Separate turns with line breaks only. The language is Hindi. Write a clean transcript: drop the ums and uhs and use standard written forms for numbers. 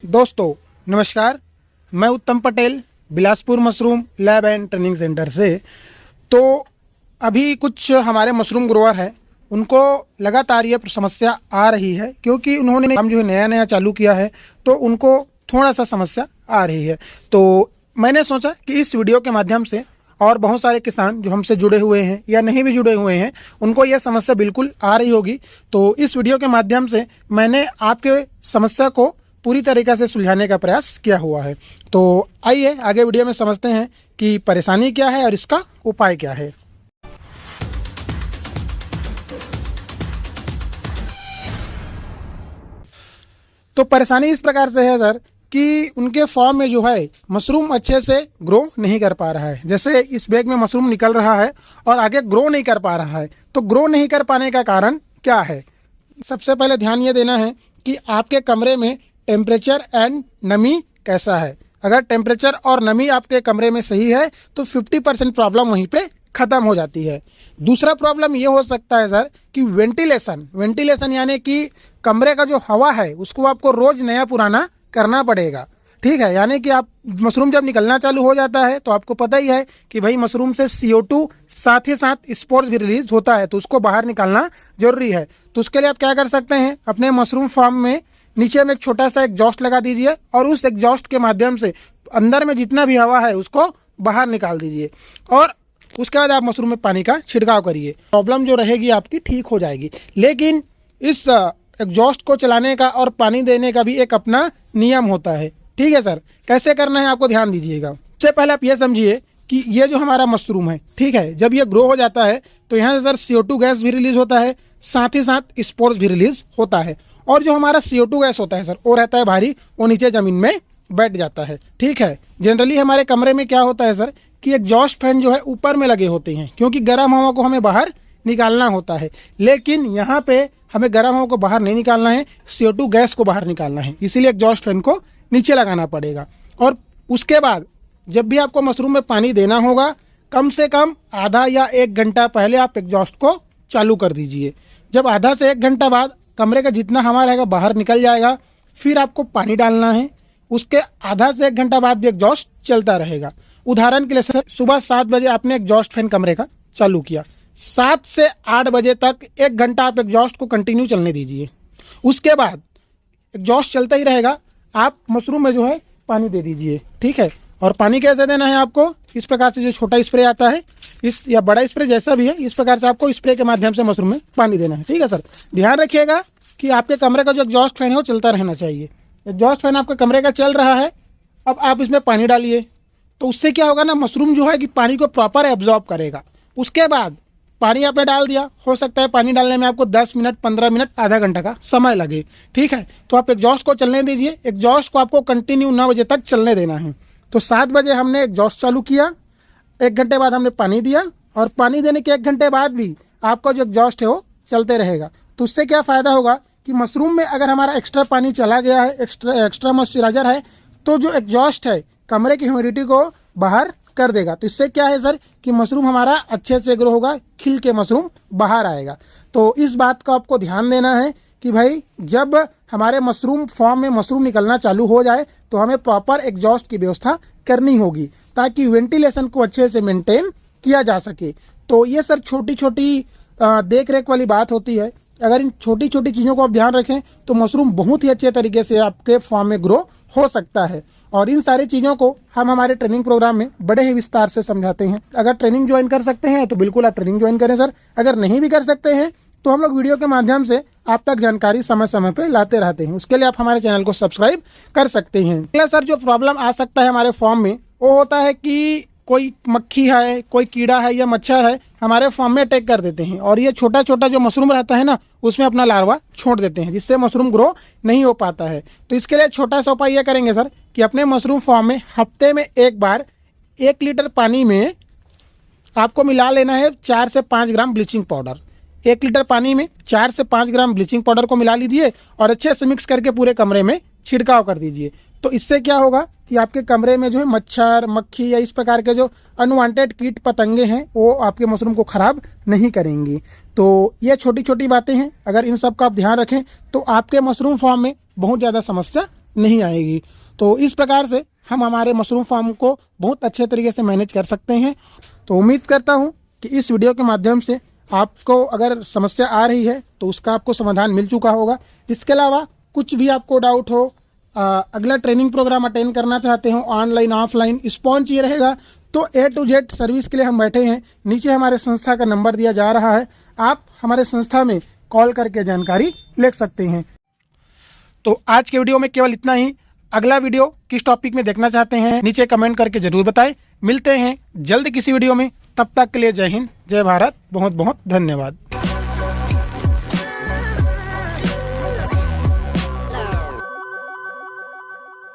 दोस्तों नमस्कार, मैं उत्तम Patel Bilaspur mushroom lab and training centre से। तो अभी कुछ हमारे मशरूम ग्रोअर हैं, उनको लगातार ये समस्या आ रही है क्योंकि उन्होंने काम जो है नया चालू किया है, तो उनको थोड़ा सा समस्या आ रही है। तो मैंने सोचा कि इस वीडियो के माध्यम से और बहुत सारे किसान जो हमसे जुड़े हुए हैं या नहीं भी जुड़े हुए हैं, उनको यह समस्या बिल्कुल आ रही होगी। तो इस वीडियो के माध्यम से मैंने आपके समस्या को पूरी तरीक़े से सुलझाने का प्रयास किया हुआ है। तो आइए आगे वीडियो में समझते हैं कि परेशानी क्या है और इसका उपाय क्या है। तो परेशानी इस प्रकार से है सर कि उनके फॉर्म में जो है मशरूम अच्छे से ग्रो नहीं कर पा रहा है। जैसे इस बैग में मशरूम निकल रहा है और आगे ग्रो नहीं कर पा रहा है। तो ग्रो नहीं कर पाने का कारण क्या है? सबसे पहले ध्यान ये देना है कि आपके कमरे में टेम्परेचर एंड नमी कैसा है। अगर टेम्परेचर और नमी आपके कमरे में सही है तो 50% प्रॉब्लम वहीं पे ख़त्म हो जाती है। दूसरा प्रॉब्लम ये हो सकता है सर कि वेंटिलेशन यानी कि कमरे का जो हवा है उसको आपको रोज़ नया पुराना करना पड़ेगा। ठीक है, यानी कि आप मशरूम जब निकलना चालू हो जाता है तो आपको पता ही है कि भाई मशरूम से CO2 साथ ही साथ स्पोर्स भी रिलीज होता है, तो उसको बाहर निकालना जरूरी है। तो उसके लिए आप क्या कर सकते हैं, अपने मशरूम फार्म में नीचे में एक छोटा सा एग्जॉस्ट लगा दीजिए और उस एग्जॉस्ट के माध्यम से अंदर में जितना भी हवा है उसको बाहर निकाल दीजिए और उसके बाद आप मशरूम में पानी का छिड़काव करिए। प्रॉब्लम जो रहेगी आपकी ठीक हो जाएगी। लेकिन इस एग्जॉस्ट को चलाने का और पानी देने का भी एक अपना नियम होता है। ठीक है सर, कैसे करना है आपको ध्यान दीजिएगा। सबसे पहले आप ये समझिए कि ये जो हमारा मशरूम है, ठीक है, जब ये ग्रो हो जाता है तो यहाँ से सर CO2 गैस भी रिलीज होता है, साथ ही साथ स्पोर्स भी रिलीज होता है। और जो हमारा CO2 गैस होता है सर वो रहता है भारी, वो नीचे ज़मीन में बैठ जाता है। ठीक है, जनरली हमारे कमरे में क्या होता है सर कि एग्जॉस्ट फैन जो है ऊपर में लगे होते हैं क्योंकि गर्म हवा को हमें बाहर निकालना होता है। लेकिन यहाँ पे हमें गर्म हवा को बाहर नहीं निकालना है, CO2 गैस को बाहर निकालना है, इसीलिए एग्जॉस्ट फैन को नीचे लगाना पड़ेगा। और उसके बाद जब भी आपको मशरूम में पानी देना होगा, कम से कम आधा या 1 घंटा पहले आप एग्जॉस्ट को चालू कर दीजिए। जब आधा से 1 घंटा बाद कमरे का जितना हवा रहेगा बाहर निकल जाएगा, फिर आपको पानी डालना है। उसके आधा से 1 घंटा बाद भी एग्जॉस्ट चलता रहेगा। उदाहरण के लिए सर सुबह 7 बजे आपने एग्जॉस्ट फैन कमरे का चालू किया, 7 से 8 बजे तक 1 घंटा आप एग्जॉस्ट को कंटिन्यू चलने दीजिए। उसके बाद एग्जॉस्ट चलता ही रहेगा, आप मशरूम में जो है पानी दे दीजिए। ठीक है, और पानी कैसे देना है आपको, इस प्रकार से जो छोटा स्प्रे आता है इस या बड़ा स्प्रे जैसा भी है, इस प्रकार से आपको स्प्रे के माध्यम से मशरूम में पानी देना है। ठीक है सर, ध्यान रखिएगा कि आपके कमरे का जो एग्जॉस्ट फैन है वो चलता रहना चाहिए। एग्जॉस्ट फैन आपके कमरे का चल रहा है, अब आप इसमें पानी डालिए, तो उससे क्या होगा ना, मशरूम जो है कि पानी को प्रॉपर एब्जॉर्ब करेगा। उसके बाद पानी आपने डाल दिया, हो सकता है पानी डालने में आपको 10 मिनट 15 मिनट आधा घंटा का समय लगे। ठीक है, तो आप एग्जॉस्ट को चलने दीजिए। एग्जॉस्ट को आपको कंटिन्यू 9 बजे तक चलने देना है। तो 7 बजे हमने एग्जॉस्ट चालू किया, 1 घंटे बाद हमने पानी दिया और पानी देने के 1 घंटे बाद भी आपका जो एग्जॉस्ट है वो चलते रहेगा। तो उससे क्या फ़ायदा होगा कि मशरूम में अगर हमारा एक्स्ट्रा पानी चला गया है, एक्स्ट्रा मॉइस्चराइजर है, तो जो एग्जॉस्ट है कमरे की ह्यूमिडिटी को बाहर कर देगा। तो इससे क्या है सर कि मशरूम हमारा अच्छे से ग्रो होगा, खिल के मशरूम बाहर आएगा। तो इस बात का आपको ध्यान देना है कि भाई जब हमारे मशरूम फॉर्म में मशरूम निकलना चालू हो जाए तो हमें प्रॉपर एग्जॉस्ट की व्यवस्था करनी होगी ताकि वेंटिलेशन को अच्छे से मेंटेन किया जा सके। तो ये सर छोटी छोटी देख रेख वाली बात होती है। अगर इन छोटी छोटी चीज़ों को आप ध्यान रखें तो मशरूम बहुत ही अच्छे तरीके से आपके फॉर्म में ग्रो हो सकता है। और इन सारी चीज़ों को हम हमारे ट्रेनिंग प्रोग्राम में बड़े ही विस्तार से समझाते हैं। अगर ट्रेनिंग ज्वाइन कर सकते हैं तो बिल्कुल आप ट्रेनिंग ज्वाइन करें सर। अगर नहीं भी कर सकते हैं तो हम लोग वीडियो के माध्यम से आप तक जानकारी समय समय पे लाते रहते हैं। उसके लिए आप हमारे चैनल को सब्सक्राइब कर सकते हैं। अगला सर जो प्रॉब्लम आ सकता है हमारे फॉर्म में वो होता है कि कोई मक्खी है, कोई कीड़ा है या मच्छर है हमारे फॉर्म में अटैक कर देते हैं और ये छोटा छोटा जो मशरूम रहता है ना उसमें अपना लार्वा छोड़ देते हैं, जिससे मशरूम ग्रो नहीं हो पाता है। तो इसके लिए छोटा सा उपाय ये करेंगे सर कि अपने मशरूम फॉर्म में हफ्ते में 1 बार 1 लीटर पानी में आपको मिला लेना है 4 से 5 ग्राम ब्लीचिंग पाउडर। 1 लीटर पानी में 4 से 5 ग्राम ब्लीचिंग पाउडर को मिला लीजिए और अच्छे से मिक्स करके पूरे कमरे में छिड़काव कर दीजिए। तो इससे क्या होगा कि आपके कमरे में जो है मच्छर, मक्खी या इस प्रकार के जो अनवांटेड कीट पतंगे हैं वो आपके मशरूम को ख़राब नहीं करेंगी। तो ये छोटी छोटी बातें हैं, अगर इन सब का आप ध्यान रखें तो आपके मशरूम फार्म में बहुत ज़्यादा समस्या नहीं आएगी। तो इस प्रकार से हम हमारे मशरूम फार्म को बहुत अच्छे तरीके से मैनेज कर सकते हैं। तो उम्मीद करता हूँ कि इस वीडियो के माध्यम से आपको अगर समस्या आ रही है तो उसका आपको समाधान मिल चुका होगा। इसके अलावा कुछ भी आपको डाउट हो, अगला ट्रेनिंग प्रोग्राम अटेंड करना चाहते हो, ऑनलाइन ऑफलाइन रिस्पॉन्स ये रहेगा, तो A to Z सर्विस के लिए हम बैठे हैं। नीचे हमारे संस्था का नंबर दिया जा रहा है, आप हमारे संस्था में कॉल करके जानकारी ले सकते हैं। तो आज के वीडियो में केवल इतना ही। अगला वीडियो किस टॉपिक में देखना चाहते हैं नीचे कमेंट करके ज़रूर बताएं। मिलते हैं जल्द किसी वीडियो में, तब तक के लिए जय हिंद, जय भारत, बहुत बहुत धन्यवाद।